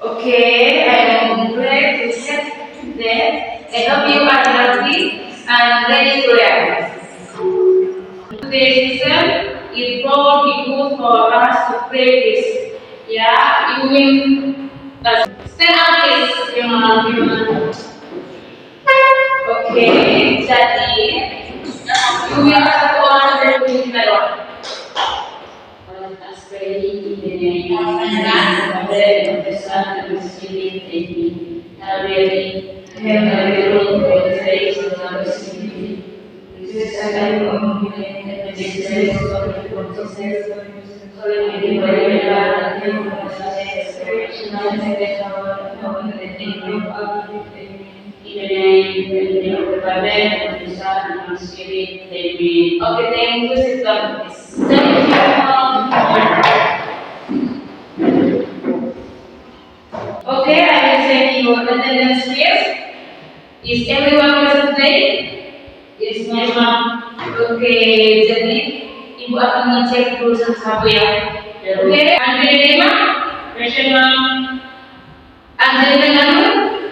Okay, I am glad to set that. I hope you are healthy and ready to learn. Today's lesson is going to be good for us to practice. Yeah, you will stand up, please. Okay, jadi you will satu orang dari kita doang. Okay, thank you, sister. Thank you. Okay, I will send you attendance list. Is everyone present today? Yes, ma'am. Okay, jadi ibu akan ngecek dulu satu-satu ya. Okay, Angelina, present ma'am. Angelina Nanu,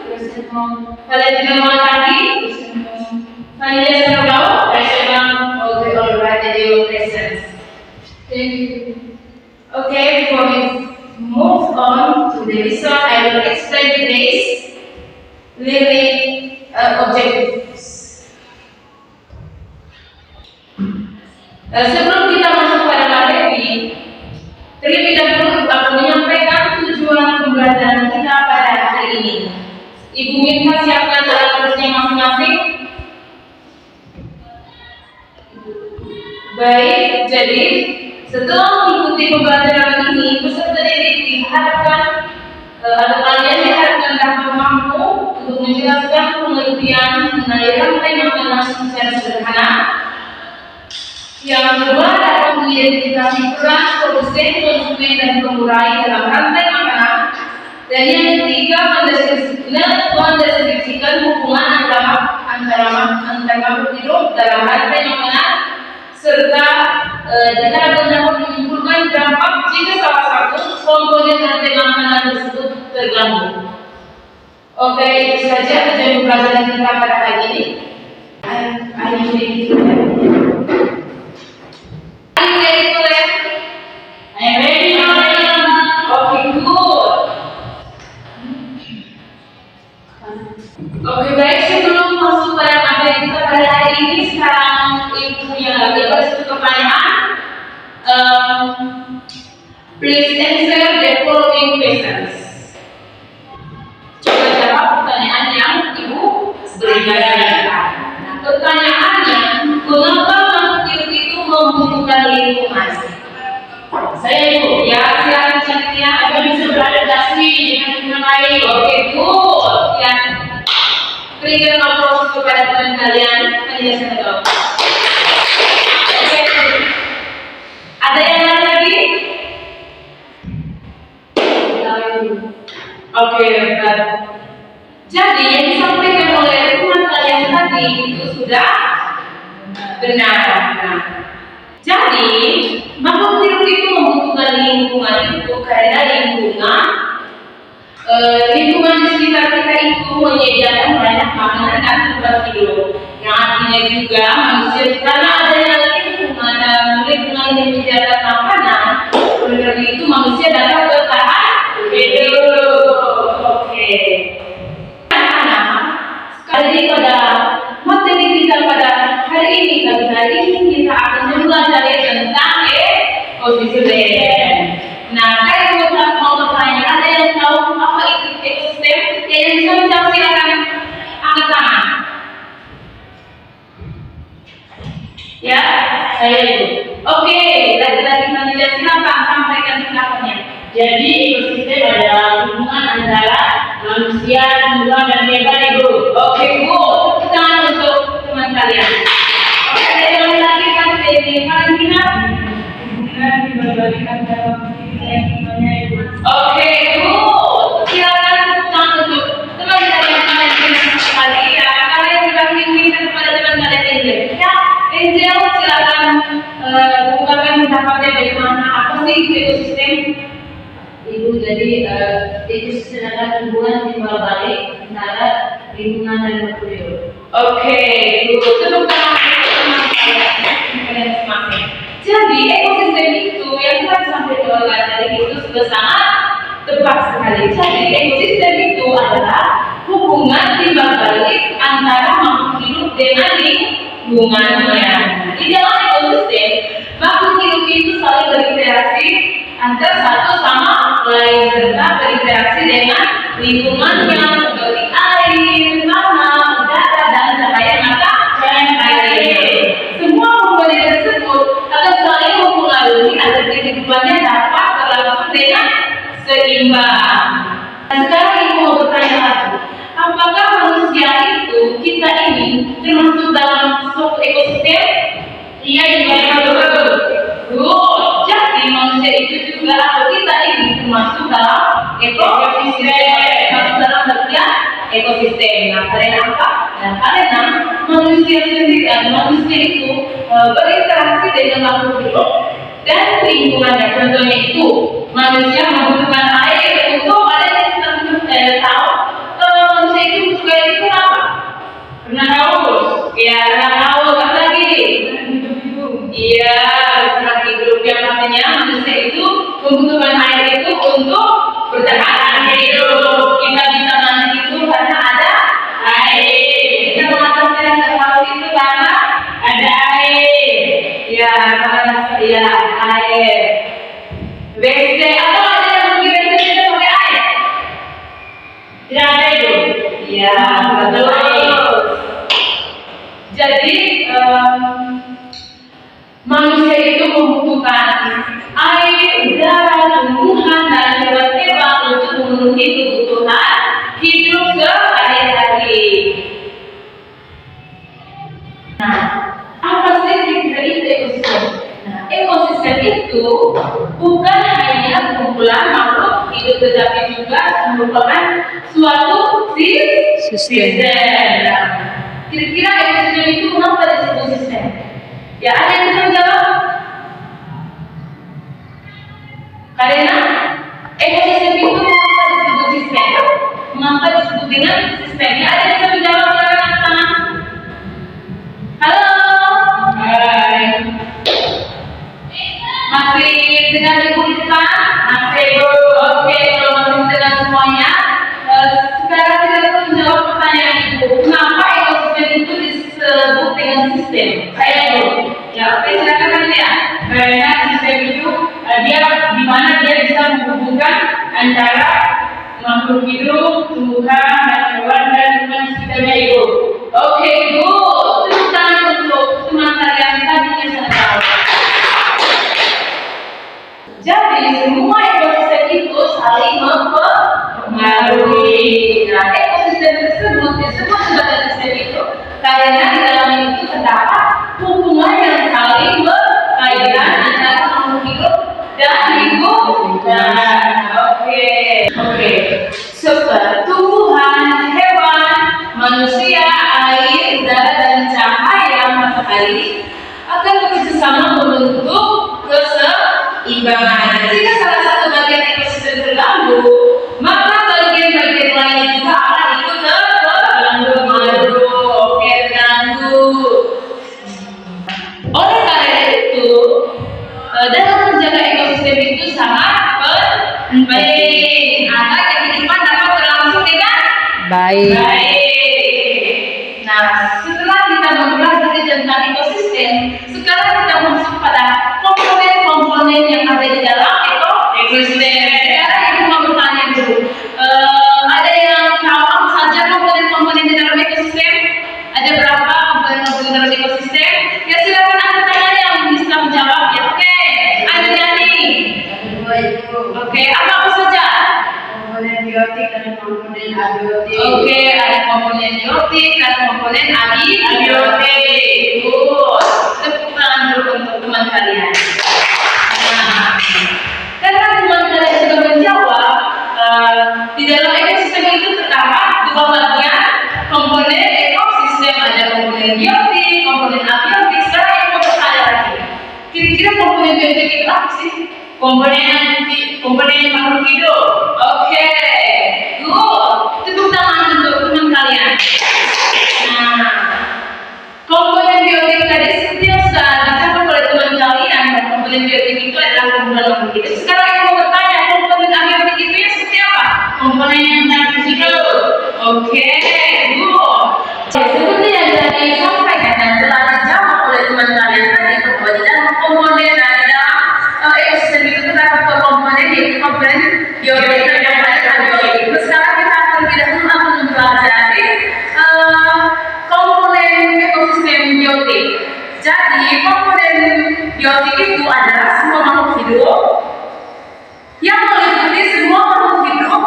present ma'am. Valentina Molataki, present ma'am. Vanilla Sarabao, present ma'am. Okay, alright, jadi you present. Thank you. Okay, before we move on to the lesson, I will explain today's learning objectives. Sebelum kita masuk pada materi, terlebih dahulu aku menyampaikan tujuan pembelajaran kita pada hari ini. Ibu minta siapkan alat tulisnya masing-masing. Baik, jadi setelah mengikuti pembelajaran ini, peserta didik diharapkan atau kalian diharapkan dapat mampu untuk menjelaskan pengertian mengenai rantai makanan secara sederhana. Yang kedua, dapat mengidentifikasi peran produsen, konsumen, dan pengurai dalam rantai makanan. Dan yang ketiga, mendeskripsikan hubungan antara makhluk hidup dalam rantai makanan, serta diharapkan dapat menyimpulkan dampak jika salah satu komponen rantai makanan tersebut terganggu. Oke, itu saja tujuan pembelajaran kita pada hari ini. Are you ready to learn? Are you ready to learn? I am ready to learn. Okay, good. Oke, baik, sebelum masuk pada materi kita pada hari ini, sekarang ibu yang lagi bersatu pertanyaan. Please answer the following questions. Coba jawab pertanyaan yang ibu berikan. Nah, pertanyaannya, mengapa makhluk hidup itu membutuhkan lingkungan? Saya ibu, ya silakan cantiknya agar bisa beradaptasi dengan lingkungan lain. Oke, good. Ya, berikan aplaus kepada teman kalian. Hanya saya tahu. Oke, ada yang lain lagi? Oke, jadi yang disampaikan oleh teman kalian tadi itu sudah benar. Jadi makhluk hidup itu membutuhkan lingkungan itu karena lingkungan di sekitar kita itu menyediakan banyak makanan dan tempat tidur. Yang artinya juga manusia karena adanya lingkungan yang menyediakan makanan, oleh karena itu manusia dapat bertahan hidup. Oke. Jadi pada materi kita pada hari ini kita akan mempelajari tentang ekosistem. Nah, saya mau bertanya, ada yang tahu apa itu ekosistem? Yang bisa menjawab silakan angkat tangan. Ya, saya itu. Oke, lagi-lagi Vanilla silakan sampaikan pendapatnya. Jadi ekosistem adalah hubungan antara manusia, tumbuhan, dan hewan hidup. Oke, Bu, tepuk tangan untuk teman kalian. Oke, ada yang lagi kan dari Valentina? Hubungan dibagi-bagikan dalam yang namanya ibu. Oke, Bu, silakan tepuk tangan untuk teman kalian Valentina sekali. Ya, kalian sudah menginginkan kepada teman kalian Angel. Ya, Angel silakan ungkapkan pendapatnya bagaimana apa sih ekosistem? Ibu, jadi itu sedangkan hubungan timbal balik antara lingkungan dan makhluk hidup. Oke, tepuk tangan untuk teman saya kalian semangat. Jadi ekosistem itu yang telah disampaikan tadi itu sudah sangat tepat sekali. Jadi ekosistem itu adalah hubungan timbal balik antara makhluk hidup dengan lingkungannya. Di dalam ekosistem, makhluk hidup itu saling berinteraksi antara satu sama lain serta berinteraksi dengan lingkungannya seperti air, tanah, udara, dan cahaya matahari. Semua komponen tersebut akan saling mempengaruhi agar kehidupannya dapat berlangsung dengan seimbang. Nah, sekarang ibu mau bertanya lagi, apakah manusia itu kita ini termasuk dalam suatu ekosistem? Iya, betul. Jadi manusia itu juga atau kita ini termasuk dalam ekosistem, masuk dalam bagian ekosistem. Nah, karena apa? Nah, karena manusia sendiri, manusia itu berinteraksi dengan makhluk hidup dan lingkungannya. Contohnya itu manusia membutuhkan air untuk tahu manusia itu butuh air itu apa? Karena haus. Ya, karena haus. Apa lagi? Iya, karena hidup yang pastinya manusia itu membutuhkan air itu untuk bertahan hidup. Kita bisa mandi itu karena ada air. Kita mengatasi rasa haus itu karena ada air. Ya, karena air. WC atau ada yang pergi WC itu pakai air? Tidak ada itu. Ya, betul. Jadi manusia itu membutuhkan air, udara, tumbuhan, dan hewan-hewan untuk memenuhi kebutuhan hidup sehari-hari. Nah, apa sih kira-kira itu ekosistem? Nah, ekosistem itu bukan hanya kumpulan makhluk hidup, tetapi juga merupakan suatu sistem. Nah, kira-kira ekosistem itu kenapa disebut sistem? Ya, ada yang bisa menjawab? Karena ekosistem itu mengapa disebut sistem? Mengapa disebut dengan sistemnya? Ada yang bisa menjawab? Silakan angkat tangan. Halo. Hai. Masih dengan ibu di depan? Masih, Bu. Oke, kalau masih dengan semuanya, sekarang silakan menjawab pertanyaan ibu. Kenapa ekosistem itu disebut dengan sistem? Saya Bu. Ya, oke, silakan Nadia. Karena sistem itu dia di mana dia bisa menghubungkan antara makhluk hidup, tumbuhan, dan hewan dan lingkungan sekitarnya itu. Oke, Ibu. Tepuk tangan untuk teman kalian tadi yang sangat tahu. Jadi semua ekosistem itu saling mempengaruhi. Nah, ekosistem tersebut disebut sebagai sistem itu karena di dalam itu terdapat hubungan yang saling berkaitan antara makhluk hidup dan lingkungan. Oke. Seperti tumbuhan, hewan, manusia, air, udara, dan cahaya matahari akan bekerjasama membentuk keseimbangan. Jika salah satu bagian ekosistem terganggu, maka bagian-bagian lainnya juga akan ikut terganggu. Oke, terganggu. Oleh karena itu, dalam menjaga ekosistem itu sangat penting agar kehidupan dapat berlangsung dengan Baik. Nah, setelah kita mempelajari tentang ekosistem, sekarang kita masuk pada komponen-komponen yang ada di dalam ekosistem. Sekarang ibu mau bertanya dulu, ada yang tahu apa saja komponen-komponen di dalam ekosistem? Ada berapa komponen-komponen dalam ekosistem? Ya, silakan angkat tangan yang bisa menjawab. Ya, oke. Ada Yani. Oke, apa saja? Komponen biotik dan komponen abiotik. Oke, ada komponen biotik dan komponen abiotik. Tepuk tangan dulu untuk teman kalian. Nah, karena teman kalian sudah menjawab, di dalam ekosistem itu terdapat dua bagian komponen ekosistem. Ada komponen biotik, komponen abiotik. Sekarang yang mau bertanya lagi, kira-kira komponen biotik itu apa sih? Komponen makhluk hidup. Oke. makhluk hidup. Sekarang ibu mau bertanya, komponen abiotik itu yang seperti apa? Komponen yang tadi itu. Oke, good. Seperti yang tadi disampaikan dan telah dijawab oleh teman kalian tadi bahwa di dalam komponen di dalam ekosistem itu terdapat dua komponen, yaitu komponen biotik dan komponen abiotik. Sekarang kita akan lebih dahulu akan mempelajari komponen ekosistem biotik. Jadi komponen biotik itu adalah semua makhluk hidup yang meliputi semua makhluk hidup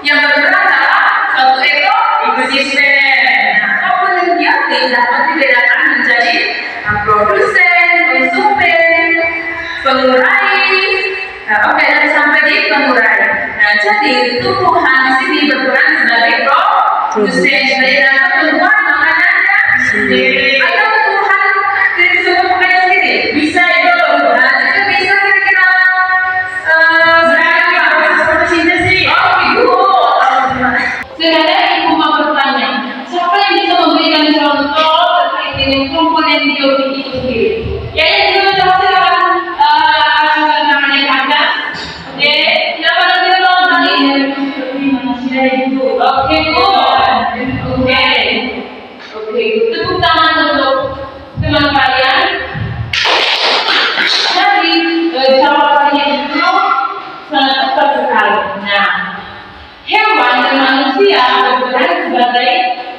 yang bergerak dalam suatu ekosistem. Nah, komponen biotik dapat dibedakan menjadi produsen, konsumen, pengurai. Nah, oke, dan sampai di pengurai. Nah, jadi tumbuhan di sini berperan sebagai produsen. Dari dalam tumbuhan makanannya sendiri. Atau tumbuhan dari semua makanannya sendiri. Bisa itu. Nah, jadi bisa kira-kira berapa persisnya sih? Oh, ibu. Sekarang ibu mau bertanya, siapa yang bisa memberikan contoh terkait dengan komponen biotik itu sendiri? Ya, yang bisa menjawab silakan ajukan namanya ke atas. Oke, siapa yang bisa menjawab? Ini manusia itu. Oke, oke, tepuk tangan untuk teman kalian. Jadi jawabannya itu sangat tepat sekali. Nah, hewan dan manusia berperan sebagai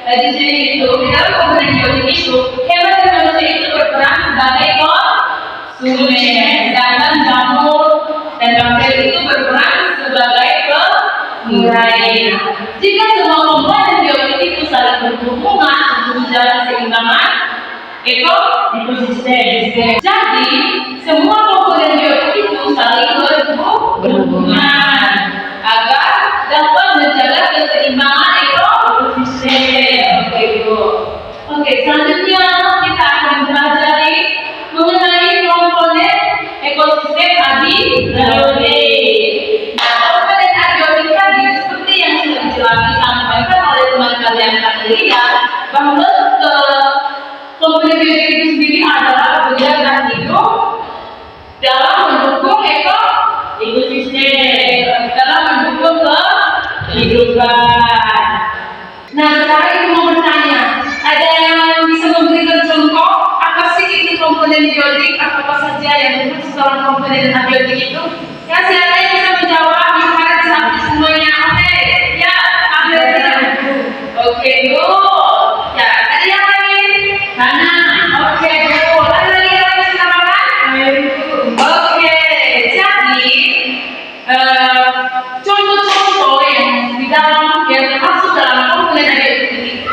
di sini itu di dalam komponen biotik itu hewan dan manusia itu berperan sebagai konsumen, sedangkan jamur dan bakteri itu berperan sebagai pengurai. Jika semua komponen biotik itu saling berhubungan untuk menjaga keseimbangan ekosistem. Jadi semua komponen biotik itu saling berhubungan agar dapat menjaga keseimbangan ekosistem. Oke, Bu. Oke, selanjutnya kita akan mempelajari mengenai komponen ekosistem abiotik. Nah, komponen abiotik tadi seperti yang sudah disampaikan oleh teman kalian tadi lihat bahwa komponen biotik itu sendiri adalah benda dan hidup dalam mendukung ekosistem, dalam mendukung kehidupan. Nah, sekarang ibu mau bertanya, ada yang bisa memberikan contoh apa sih itu komponen biotik, apa saja yang termasuk dalam komponen abiotik itu? Ya, siapa yang bisa menjawab? Gimana sampai semuanya? Oke, ya, abiotik. Oke, good. Ya, ada yang lain? Mana? Oke, good. Ada lagi yang silakan? Oke, jadi contoh-contoh yang di dalam yang termasuk dalam komponen abiotik itu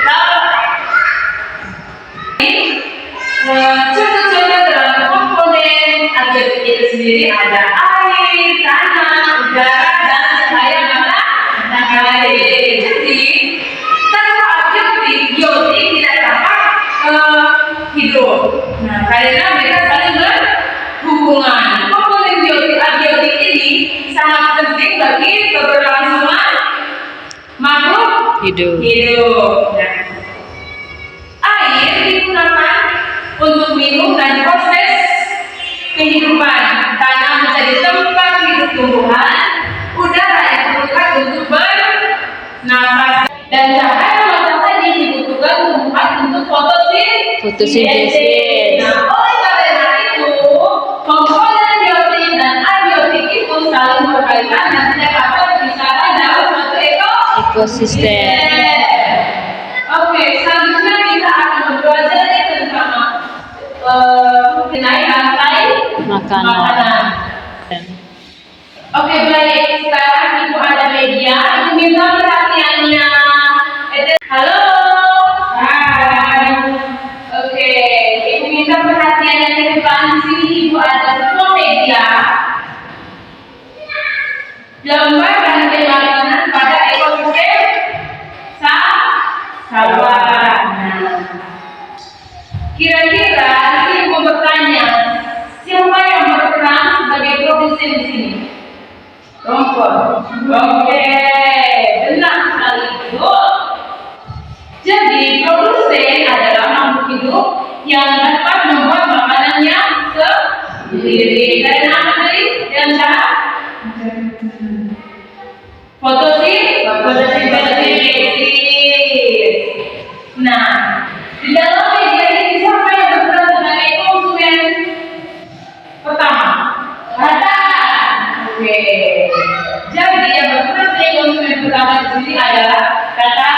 contoh-contoh dalam komponen abiotik itu sendiri ada air, tanah, udara, dan cahaya matahari. Jadi tanpa biotik tidak dapat hidup. Nah, karena mereka saling berhubungan. Komponen abiotik ini sangat penting bagi keberlangsungan makhluk hidup. Nah, air digunakan untuk minum dan proses kehidupan. Tanah menjadi tempat hidup tumbuhan. Udara diperlukan untuk bernafas. Dan cahaya matahari dibutuhkan tumbuhan untuk fotosintesis. Nah, oleh karena itu, komponen biotik dan abiotik itu saling berkaitan dan tidak dapat dipisahkan dalam suatu ekosistem. Oke, selanjutnya kita akan mempelajari tentang mengenai rantai makanan. Oke, baik. Sekarang ibu ada media. Ibu minta perhatiannya. Halo. Hai. Oke, ibu minta perhatiannya ke depan. Di sini ibu ada sebuah media. Gambar rantai makanan pada ekosistem sawah. Kira-kira ibu bertanya, siapa yang berperan sebagai produsen di sini? Rumput. Oke, benar sekali ibu. Jadi produsen adalah makhluk hidup yang dapat membuat makanannya sendiri. Karena apa tadi? Dengan cara adalah kata.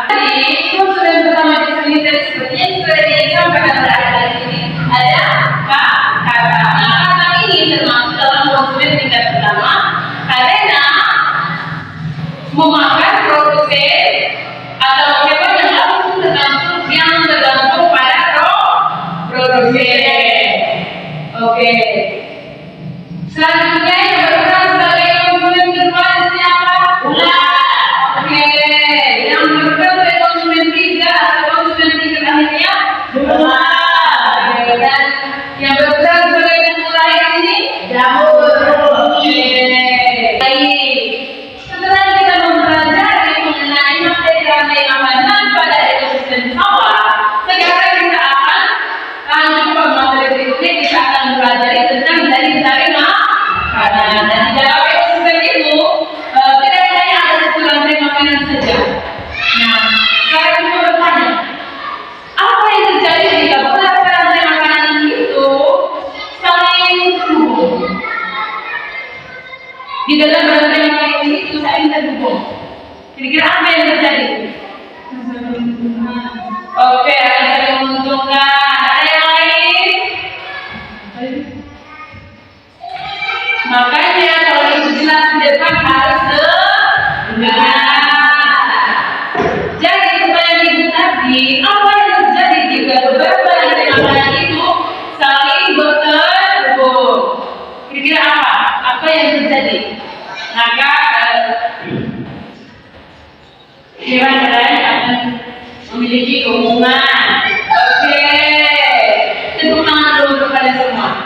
Jadi, konsumen pertama di sini tadi seperti yang sudah disampaikan oleh adik ini ada kata. Nah, kata ini termasuk dalam konsumen tingkat pertama karena memakan produsen atau hewan yang langsung tergantung pada produsen. Oke. Selanjutnya yang berperan sebagai konsumen kedua siapa? Ular. Oke. Yang berperan sebagai konsumen tiga atau konsumen tingkat akhirnya ular. Dan yang berperan sebagai pemula di sini jamur. Oke. Baik. Setelah kita mempelajari mengenai materi rantai makanan pada ekosistem sawah, sekarang kita akan lanjut ke materi berikutnya. Kita akan mempelajari tentang dari makanan. Dan di dalam ekosistem itu tidak hanya ada satu rantai makanan saja. Nah, sekarang kita bertanya, apa yang terjadi jika beberapa rantai makanan itu saling terhubung? Di dalam rantai makanan itu saling terhubung. Kira-kira apa yang terjadi? Oke, akan saling menguntungkan. Ada yang lain? Makanya kalau itu jelas di depan harus dengar. Jadi pertanyaan ibu tadi, apa yang terjadi jika beberapa rantai makanan itu saling berterhubung? Kira-kira apa? Apa yang terjadi? Maka hewan-hewan akan memiliki keumuman. Oke, tepuk tangan dulu untuk kalian semua.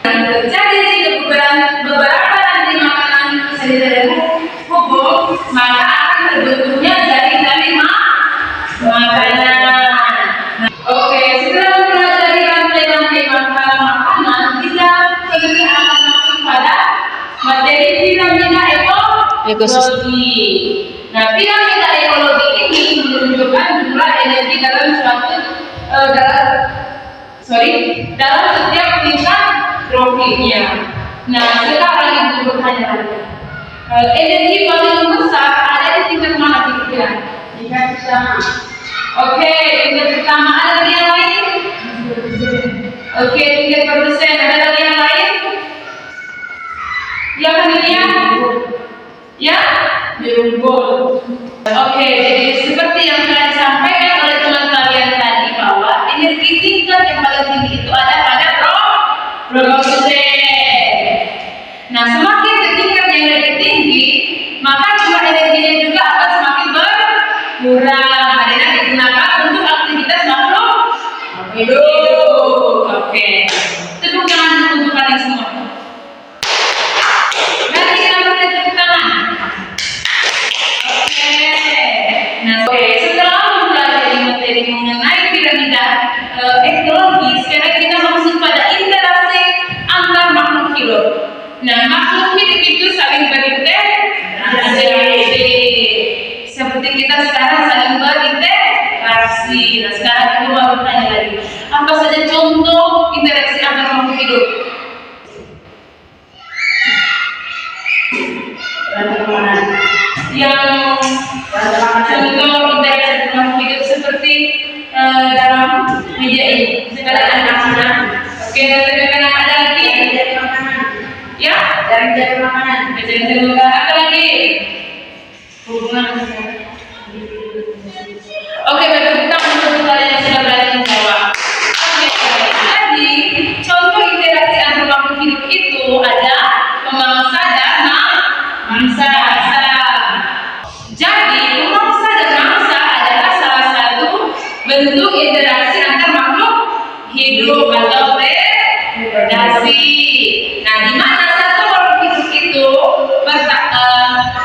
Dan terjadi jika beberapa rantai makanan itu saling terhubung, maka akan terbentuknya jaring-jaring makanan. Oke, setelah mempelajari rantai-rantai makanan, kita segera akan masuk pada materi piramida ekologi. Nah, piramida ekologi ini menunjukkan jumlah energi dalam dalam setiap tingkat trofiknya. Nah, sekarang ibu bertanya lagi, energi paling besar ada di tingkat mana kira-kira? Tingkat pertama. Oke, tingkat pertama. Ada lagi yang lain? Oke, tingkat produsen. Ada lagi yang lain? Yang ketiga? Ya, diunggul. Oke, jadi seperti yang telah disampaikan oleh teman kalian tadi bahwa energi tingkat yang paling tinggi itu ada pada produsen. Nah, semakin ke tingkat yang lebih tinggi, maka jumlah energinya juga akan semakin berkurang karena digunakan untuk aktivitas makhluk hidup. Oke, tepuk tangan untuk kalian semua. Mari kita tepuk tangan. Oke, setelah mempelajari materi mengenai piramida ekologi, sekarang kita masuk pada interaksi antar makhluk hidup. Nah, makhluk hidup itu saling berinteraksi. Seperti kita sekarang saling berinteraksi. Nah, sekarang kita mau bertanya lagi, apa saja contoh interaksi antar makhluk hidup? Yang contoh interaksi makhluk hidup seperti dalam media ini. Sekarang ada makanan. Oke, dan ada lagi. Ya, jaring-jaring makanan. Jaring-jaring makanan. Apa lagi? Hubungan. Oke, kita untuk kalian yang sudah berani menjawab. Oke, tadi contoh interaksi antar makhluk hidup itu ada pemangsa dan mangsa. Jadi, pemangsa dan mangsa adalah salah satu bentuk interaksi antar makhluk hidup atau predasi. Nah, di mana satu makhluk hidup itu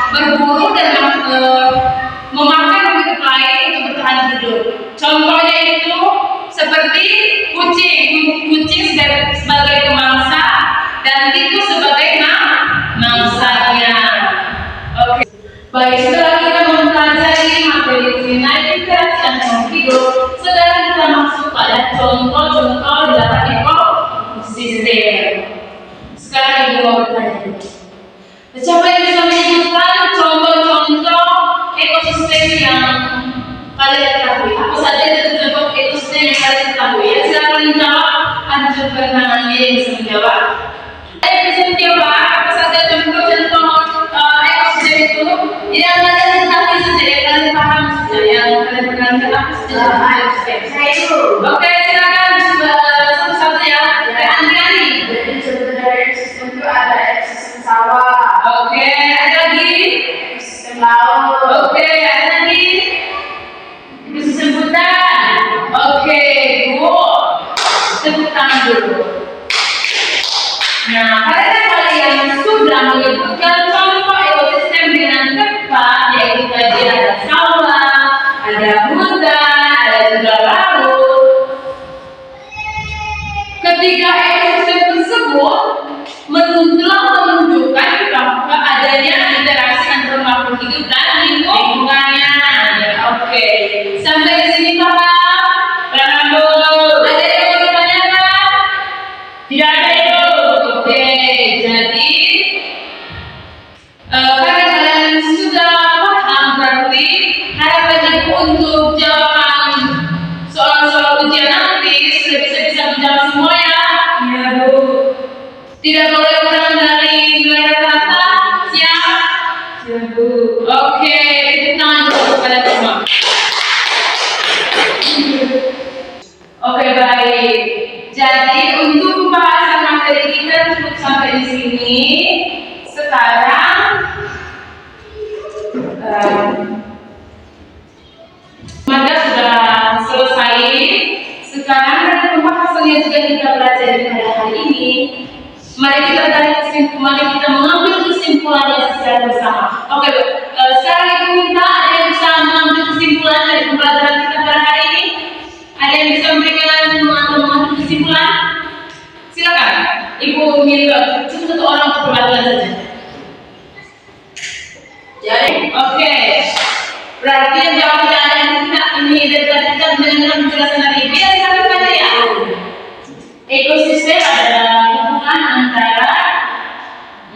berburu dan memakan makhluk lain untuk bertahan hidup. Contohnya itu seperti kucing sebagai pemangsa dan tikus sebagai mangsanya. Oke. Baik, setelah kita mempelajari materi mengenai interaksi antar makhluk hidup, sekarang kita masuk pada contoh-contoh dalam ekosistem. Sekarang ibu mau bertanya, siapa yang bisa Saya itu. Oke, silakan satu-satu ya. Ani. Jadi sebenarnya ekosistem itu ada ekosistem sawah, Oke, ada lagi. ekosistem laut, Oke, ada lagi. Ekosistem hutan. Oke, good. Tepuk tangan dulu. Nah, karena kalian sudah menyebutkan contoh ekosistem dengan tepat, yaitu tadi ada sawah, ada hutan, ada juga laut. Ketiga ekosistem tersebut telah menunjukkan bahwa adanya interaksi antara makhluk hidup dan lingkungannya. Oke, sampai di sini paham? Paham, Bu. Ada yang mau ditanyakan? Tidak ada itu. Oke, jadi karena kalian sudah paham berarti harapan ibu untuk jawaban soal-soal ujian nanti sudah bisa menjawab semua ya. Iya, Bu. Tidak boleh kurang dari nilai rata-rata. Siap? Iya, Bu. Oke, tepuk tangan dulu kepada semua. Oke, baik. Jadi untuk pembahasan materi kita cukup sampai di sini. Sekarang maka sudah selesai. Sekarang dari pembahasan yang sudah kita pelajari pada hari ini, mari kita tarik kesimpulan, mari kita mengambil kesimpulannya secara bersama. Oke, sekarang ibu minta ada yang bisa mengambil kesimpulan dari pembelajaran kita pada hari ini. Ada yang bisa memberikan atau mengambil kesimpulan? Silakan. Ibu minta cukup satu orang untuk pembelajaran saja. Jadi, oke. Berarti yang jawab tidak ada yang tidak ini dari tadi kita mendengar penjelasan dari ibu. Ya, silakan baca ya. Ekosistem adalah hubungan antara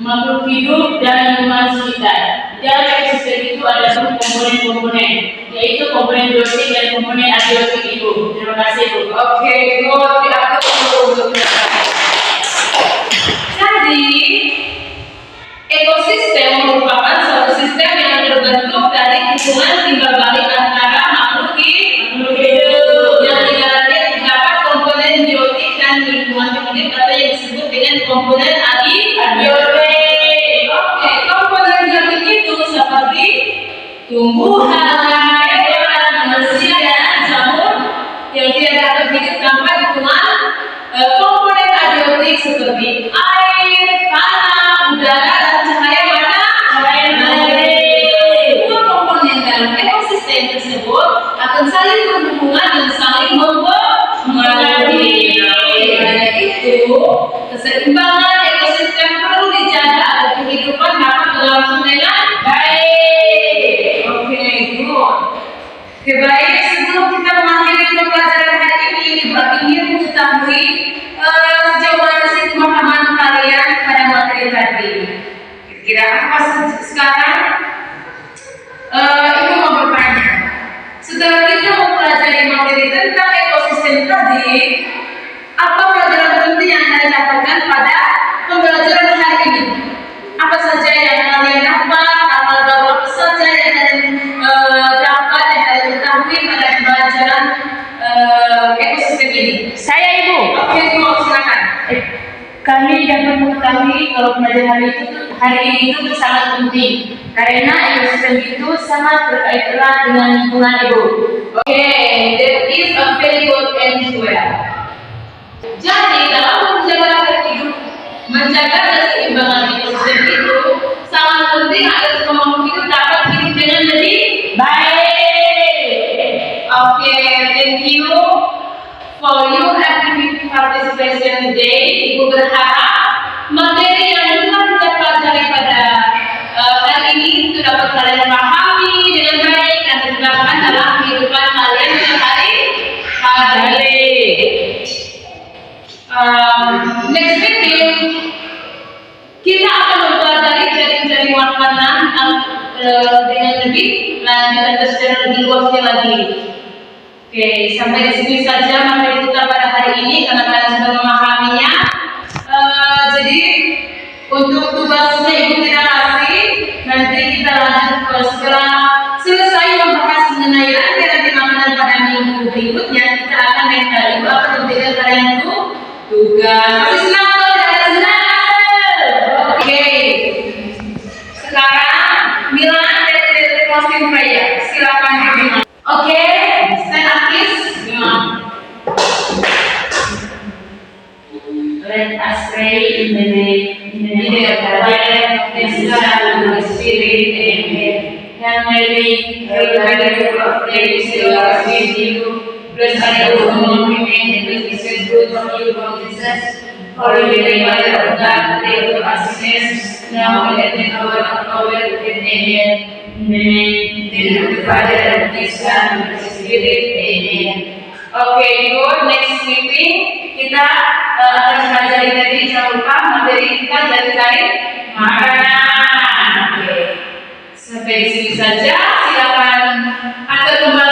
makhluk hidup dan lingkungan sekitar. Di dalam ekosistem itu ada komponen-komponen, yaitu komponen biotik dan komponen abiotik itu. Terima kasih, Bu. Oke, good. Diatur dulu. Jadi, ekosistem merupakan suatu sistem yang terbentuk dari hubungan timbal balik antara makhluk hidup yang di dalamnya terdapat komponen biotik dan lingkungan hidup atau yang disebut dengan komponen abiotik. Oke, komponen biotik itu seperti tumbuhan, hewan, manusia, dan jamur yang tidak dapat hidup tanpa dukungan komponen abiotik seperti air, tanah, udara, dan cahaya matahari. Dua komponen dalam ekosistem tersebut akan saling berhubungan dan saling mempengaruhi. Karena itu, keseimbangan ekosistem perlu dijaga agar kehidupan dapat berlangsung dengan baik. Oke, good. Oke, baik. Sebelum kita mengakhiri pembelajaran hari ini, Ibu ingin mengetahui sejauh mana sih pemahaman kalian pada materi tadi. Kira-kira apa sekarang? Ibu mau bertanya. Setelah kita mempelajari materi tentang ekosistem tadi, apa pelajaran penting yang kalian dapatkan pada pembelajaran hari ini? Apa saja yang kalian dapat? Hal-hal apa saja yang kalian dapat yang kalian ketahui pada pembelajaran ekosistem ini? Saya, Ibu. Oke, Ibu, silakan. Kami dapat mengetahui kalau pembelajaran hari ini itu sangat penting karena ekosistem itu sangat terkait erat dengan lingkungan, Ibu. Oke, that is a very good answer. Jadi dalam menjaga keseimbangan ekosistem itu sangat penting agar semua makhluk hidup dapat hidup dengan lebih baik. Oke, thank you for your activity participation today. Ibu berharap materi yang telah kita pelajari pada hari ini itu dapat kalian pahami dengan baik dan diterapkan dalam kehidupan kalian sehari-hari. Next meeting kita akan mempelajari jaring-jaring makanan dengan lebih lanjut dan secara lebih luasnya lagi. Oke, sampai di sini saja materi kita pada hari ini karena kalian sudah memahaminya. Jadi untuk tugasnya Ibu tidak kasih, nanti kita lanjut setelah selesai membahas mengenai rantai-rantai makanan pada minggu Oke, stand up please. Let us pray in the name In the Father, the Son, and the Spirit. Amen. Hail Mary, Hail Mary, full of grace, the Lord is with you. Blessed are you among women, and blessed is the fruit of your womb, Jesus. Holy Mother of God, pray for us sinners, now and at the hour of our death. Amen. in the name In the name of the Father, and the Son, and the Spirit. Amen. Oke, good. Next meeting kita akan pelajari tadi, jangan lupa materi kita dari makanan. Oke. Sampai di sini saja. Silakan atur kembali